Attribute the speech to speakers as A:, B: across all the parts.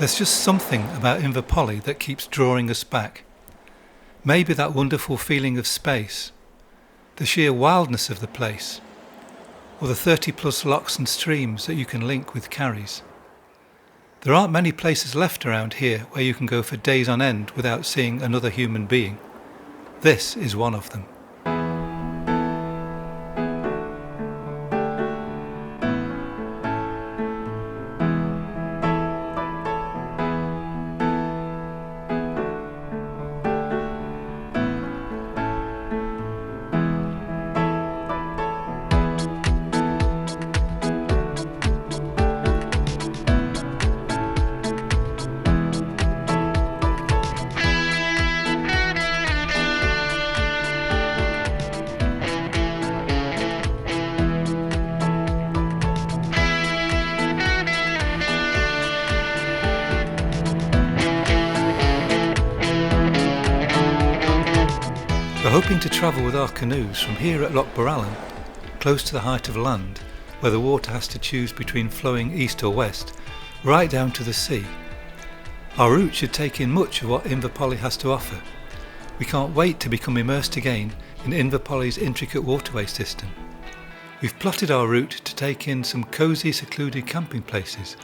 A: There's just something about Inverpolly that keeps drawing us back. Maybe that wonderful feeling of space, the sheer wildness of the place, or the 30 plus locks and streams that you can link with carries. There aren't many places left around here where you can go for days on end without seeing another human being. This is one of them. We're hoping to travel with our canoes from here at Loch Barallan, close to the height of land, where the water has to choose between flowing east or west, right down to the sea. Our route should take in much of what Inverpolly has to offer. We can't wait to become immersed again in Inverpolly's intricate waterway system. We've plotted our route to take in some cosy, secluded camping places,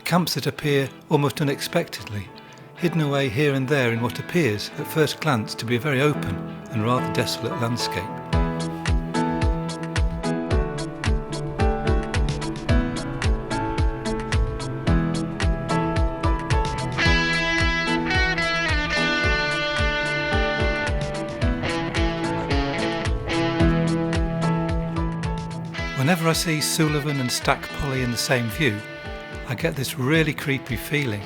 A: camps that appear almost unexpectedly, hidden away here and there in what appears at first glance to be a very open and rather desolate landscape. Whenever I see Sullivan and Stack Polly in the same view, I get this really creepy feeling,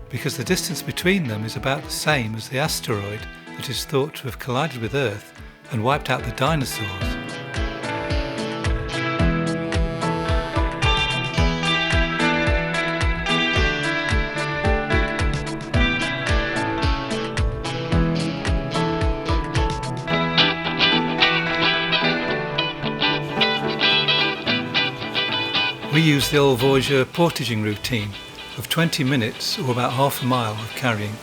A: because the distance between them is about the same as the asteroid that is thought to have collided with Earth and wiped out the dinosaurs. We use the old Voyageur portaging routine of 20 minutes or about half a mile of carrying,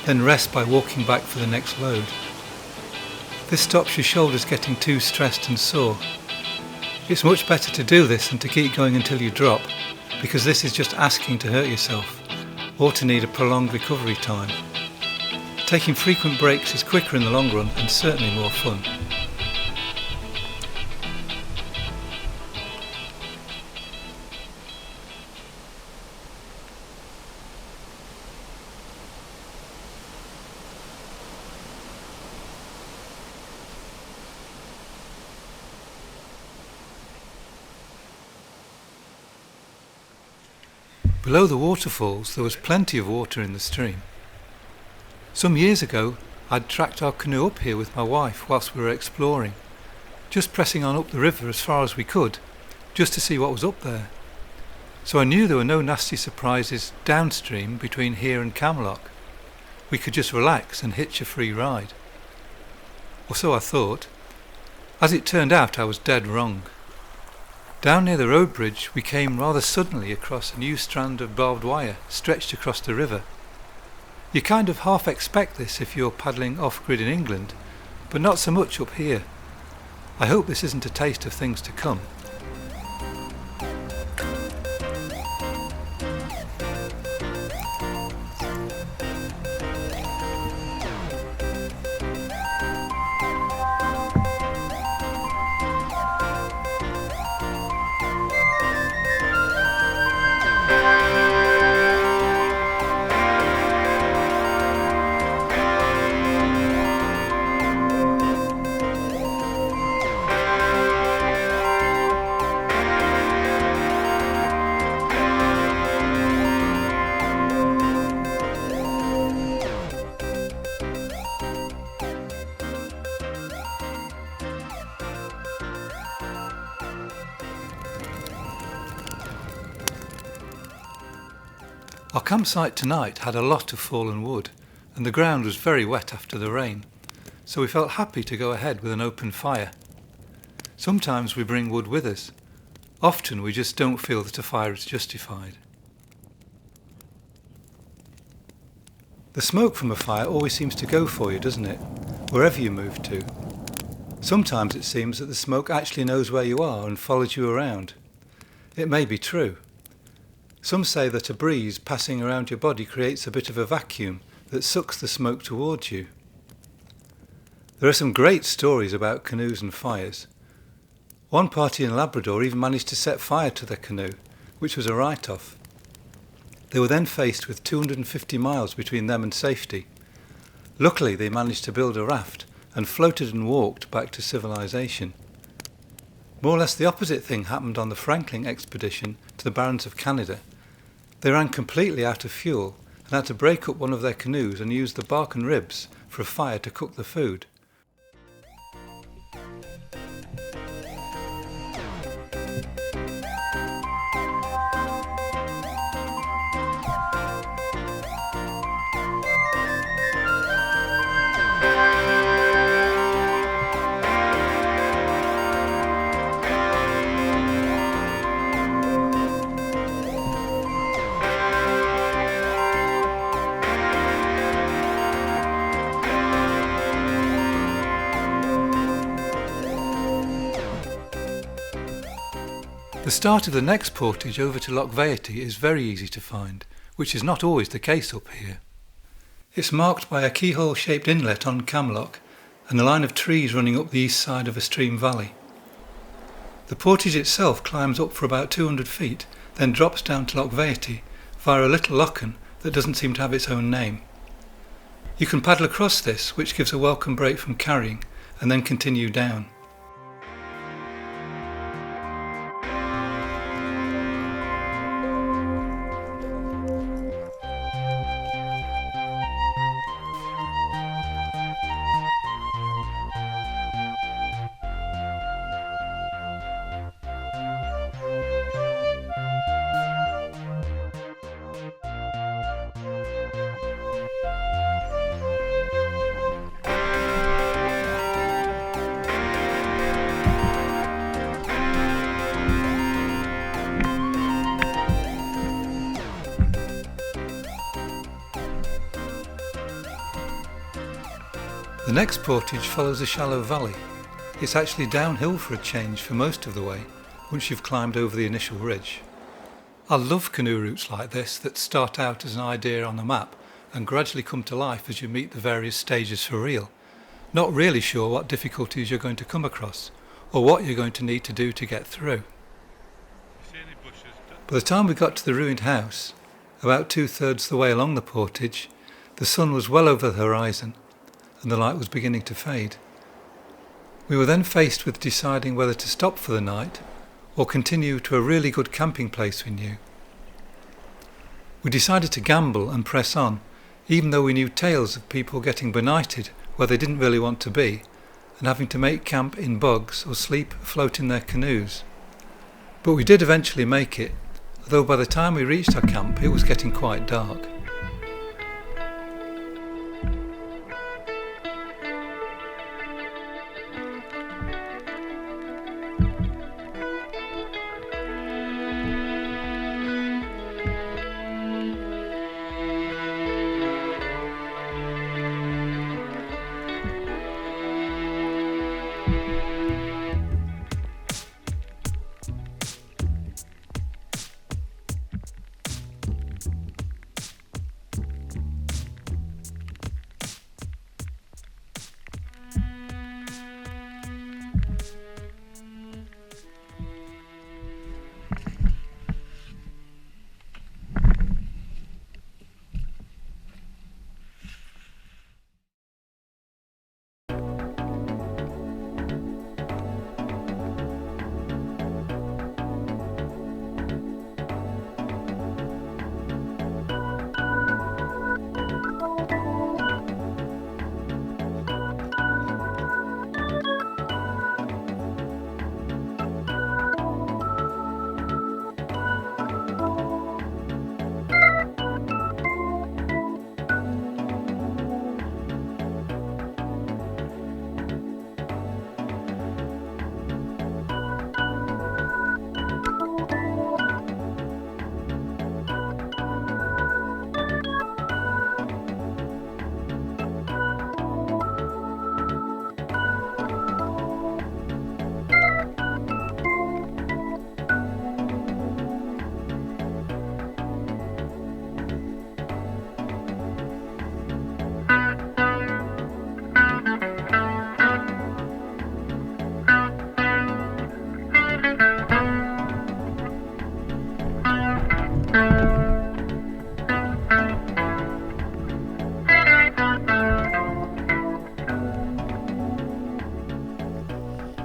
A: then rest by walking back for the next load. This stops your shoulders getting too stressed and sore. It's much better to do this than to keep going until you drop, because this is just asking to hurt yourself, or to need a prolonged recovery time. Taking frequent breaks is quicker in the long run and certainly more fun. Below the waterfalls there was plenty of water in the stream. Some years ago I'd tracked our canoe up here with my wife whilst we were exploring, just pressing on up the river as far as we could, just to see what was up there. So I knew there were no nasty surprises downstream between here and Camlock. We could just relax and hitch a free ride. Or so I thought. As it turned out, I was dead wrong. Down near the road bridge we came rather suddenly across a new strand of barbed wire stretched across the river. You kind of half expect this if you're paddling off-grid in England, but not so much up here. I hope this isn't a taste of things to come. Our campsite tonight had a lot of fallen wood, and the ground was very wet after the rain, so we felt happy to go ahead with an open fire. Sometimes we bring wood with us. Often we just don't feel that a fire is justified. The smoke from a fire always seems to go for you, doesn't it? Wherever you move to. Sometimes it seems that the smoke actually knows where you are and follows you around. It may be true. Some say that a breeze passing around your body creates a bit of a vacuum that sucks the smoke towards you. There are some great stories about canoes and fires. One party in Labrador even managed to set fire to their canoe, which was a write-off. They were then faced with 250 miles between them and safety. Luckily, they managed to build a raft and floated and walked back to civilization. More or less the opposite thing happened on the Franklin expedition to the Barrens of Canada. They ran completely out of fuel and had to break up one of their canoes and use the bark and ribs for a fire to cook the food. The start of the next portage over to Loch Veity is very easy to find, which is not always the case up here. It's marked by a keyhole-shaped inlet on Camlock and a line of trees running up the east side of a stream valley. The portage itself climbs up for about 200 feet, then drops down to Loch Veity via a little lochen that doesn't seem to have its own name. You can paddle across this, which gives a welcome break from carrying, and then continue down. The next portage follows a shallow valley. It's actually downhill for a change for most of the way, once you've climbed over the initial ridge. I love canoe routes like this that start out as an idea on a map and gradually come to life as you meet the various stages for real, not really sure what difficulties you're going to come across, or what you're going to need to do to get through. By the time we got to the ruined house, about 2/3 the way along the portage, the sun was well over the horizon, and the light was beginning to fade. We were then faced with deciding whether to stop for the night or continue to a really good camping place we knew. We decided to gamble and press on, even though we knew tales of people getting benighted where they didn't really want to be and having to make camp in bogs or sleep afloat in their canoes. But we did eventually make it, although by the time we reached our camp it was getting quite dark.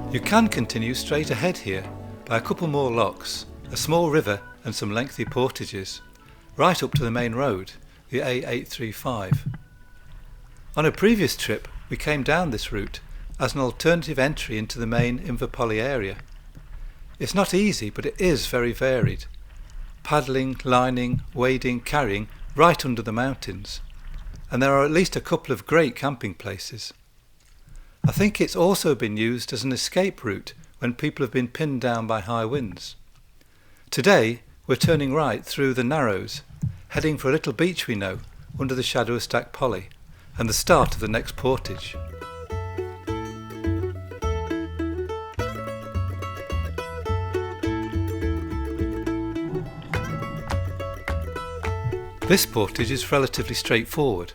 A: You can continue straight ahead here by a couple more locks, a small river and some lengthy portages, right up to the main road, the A835. On a previous trip we came down this route as an alternative entry into the main Inverpolly area. It's not easy, but it is very varied. Paddling, lining, wading, carrying right under the mountains, and there are at least a couple of great camping places. I think it's also been used as an escape route when people have been pinned down by high winds. Today we're turning right through the Narrows, heading for a little beach we know under the shadow of Stack Polly, and the start of the next portage. This portage is relatively straightforward.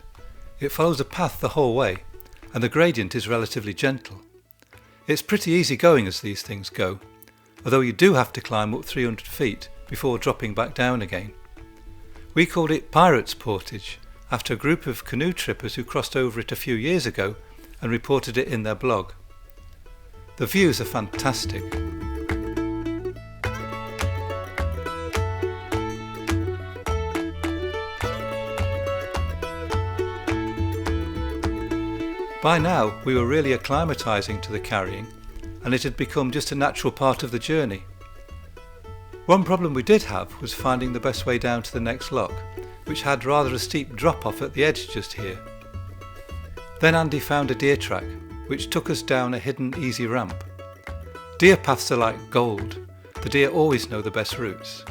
A: It follows a path the whole way, and the gradient is relatively gentle. It's pretty easy going as these things go, although you do have to climb up 300 feet before dropping back down again. We called it Pirates Portage, after a group of canoe trippers who crossed over it a few years ago and reported it in their blog. The views are fantastic. By now we were really acclimatising to the carrying, and it had become just a natural part of the journey. One problem we did have was finding the best way down to the next lock, which had rather a steep drop off at the edge just here. Then Andy found a deer track, which took us down a hidden easy ramp. Deer paths are like gold. The deer always know the best routes.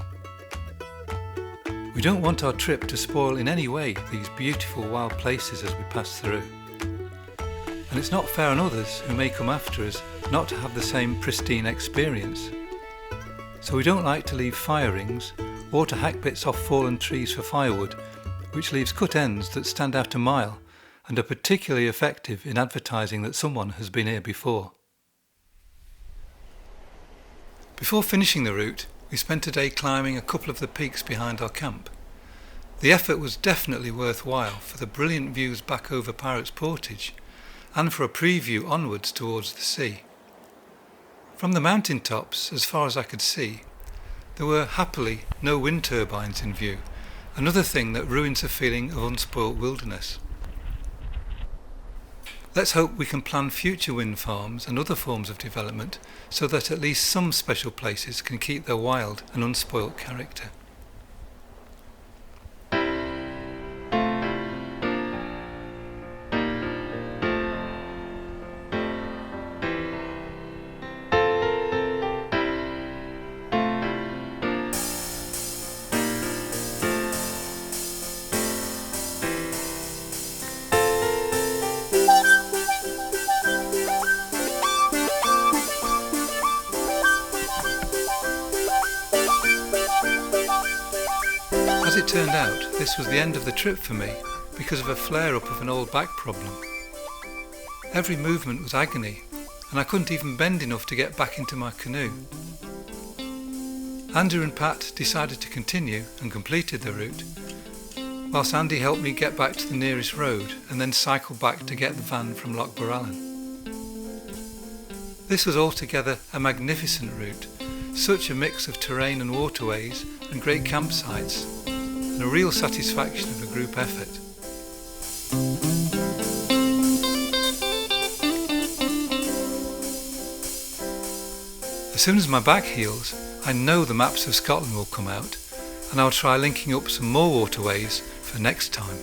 A: We don't want our trip to spoil in any way these beautiful wild places as we pass through. And it's not fair on others who may come after us not to have the same pristine experience. So we don't like to leave fire rings or to hack bits off fallen trees for firewood, which leaves cut ends that stand out a mile and are particularly effective in advertising that someone has been here before. Before finishing the route, we spent a day climbing a couple of the peaks behind our camp. The effort was definitely worthwhile for the brilliant views back over Pirates Portage, and for a preview onwards towards the sea. From the mountain tops, as far as I could see, there were happily no wind turbines in view, another thing that ruins the feeling of unspoilt wilderness. Let's hope we can plan future wind farms and other forms of development so that at least some special places can keep their wild and unspoilt character. As it turned out, this was the end of the trip for me because of a flare-up of an old back problem. Every movement was agony, and I couldn't even bend enough to get back into my canoe. Andrew and Pat decided to continue and completed the route, whilst Andy helped me get back to the nearest road and then cycle back to get the van from Loch Barallan. This was altogether a magnificent route, such a mix of terrain and waterways and great campsites, and a real satisfaction of a group effort. As soon as my back heals, I know the maps of Scotland will come out, and I'll try linking up some more waterways for next time.